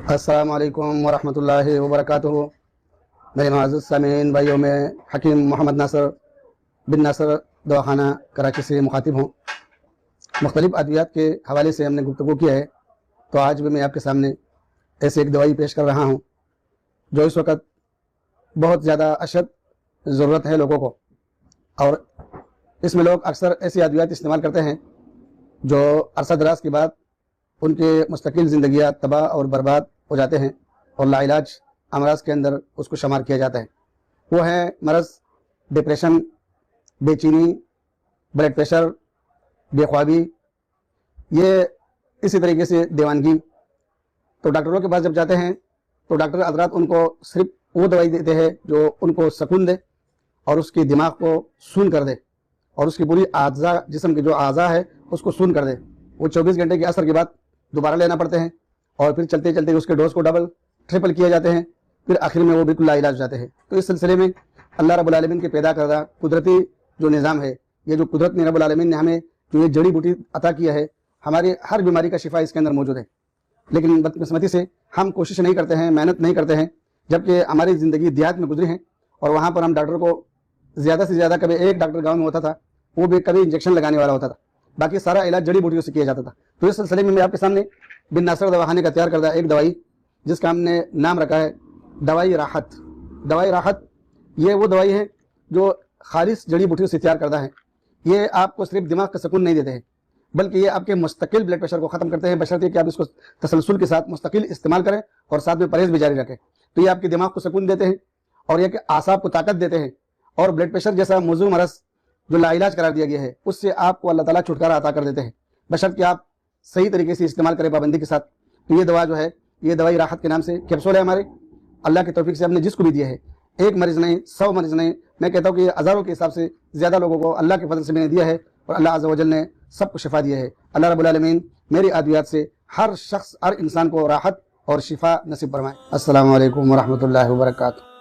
السلام علیکم ورحمۃ اللہ وبرکاتہ۔ میرے معزز سامعین بھائیوں، میں حکیم محمد ناصر بن ناصر دواخانہ کراچی سے مخاطب ہوں۔ مختلف ادویات کے حوالے سے ہم نے گفتگو کیا ہے، تو آج بھی میں آپ کے سامنے ایسے ایک دوائی پیش کر رہا ہوں جو اس وقت بہت زیادہ اشد ضرورت ہے لوگوں کو، اور اس میں لوگ اکثر ایسی ادویات استعمال کرتے ہیں جو عرصہ دراز کے بعد ان کے مستقل زندگیاں تباہ اور برباد ہو جاتے ہیں، اور لا علاج امراض کے اندر اس کو شمار کیا جاتا ہے۔ وہ ہیں مرض ڈپریشن، بے چینی، بلڈ پریشر، بے خوابی، یہ اسی طریقے سے دیوانگی۔ تو ڈاکٹروں کے پاس جب جاتے ہیں تو ڈاکٹر حضرات ان کو صرف وہ دوائی دیتے ہیں جو ان کو سکون دے اور اس کی دماغ کو سون کر دے، اور اس کی پوری اعضاء، جسم کے جو اعضاء ہے اس کو سون کر دے۔ وہ 24 گھنٹے کے اثر کے بعد دوبارہ لینا پڑتے ہیں، اور پھر چلتے چلتے اس کے ڈوز کو ڈبل ٹرپل کیے جاتے ہیں، پھر آخر میں وہ بالکل لا علاج ہو جاتے ہیں۔ تو اس سلسلے میں اللہ رب العالمین کے پیدا کردہ قدرتی جو نظام ہے، یہ جو قدرت نے رب العالمین نے ہمیں جو یہ جڑی بوٹی عطا کیا ہے، ہماری ہر بیماری کا شفا اس کے اندر موجود ہے، لیکن بدقسمتی سے ہم کوشش نہیں کرتے ہیں، محنت نہیں کرتے ہیں، جبکہ ہماری زندگی دیہات میں گزری ہے، اور وہاں پر ہم ڈاکٹر کو زیادہ سے زیادہ کبھی ایک ڈاکٹر گاؤں میں ہوتا تھا، وہ بھی کبھی انجیکشن لگانے والا ہوتا تھا، باقی سارا علاج جڑی بوٹیوں سے کیا جاتا تھا۔ تو اس سلسلے میں آپ کے سامنے بن ناصر دواخانے کا تیار کردہ ایک دوائی، جس کا ہم نے نام رکھا ہے دوائی راحت۔ دوائی راحت یہ وہ دوائی ہے جو خالص جڑی بوٹیوں سے تیار کردہ ہے۔ یہ آپ کو صرف دماغ کا سکون نہیں دیتے ہیں، بلکہ یہ آپ کے مستقل بلڈ پریشر کو ختم کرتے ہیں، بشرطیکہ کہ آپ اس کو تسلسل کے ساتھ مستقل استعمال کریں اور ساتھ میں پرہیز بھی جاری رکھیں۔ تو یہ آپ کے دماغ کو سکون دیتے ہیں، اور یہ کہ اعصاب کو طاقت دیتے ہیں، اور بلڈ پریشر جیسا موضوع مرض جو لا علاج قرار دیا گیا ہے اس سے آپ کو اللہ تعالیٰ چھٹکارا عطا کر دیتے ہیں، بشرط کہ آپ صحیح طریقے سے استعمال کریں، پابندی کے ساتھ۔ تو یہ دوا جو ہے، یہ دوائی راحت کے نام سے کیپسول ہے ہمارے، اللہ کی توفیق سے ہم نے جس کو بھی دیا ہے، ایک مریض نہیں، 100 مریض نہیں، میں کہتا ہوں کہ یہ ہزاروں کے حساب سے زیادہ لوگوں کو اللہ کے فضل سے میں نے دیا ہے، اور اللہ عز و جل نے سب کو شفا دیا ہے۔ اللہ رب العالمین میری ادویات سے ہر شخص، ہر انسان کو راحت اور شفا نصیب فرمائے۔ السلام علیکم ورحمۃ اللہ وبرکاتہ۔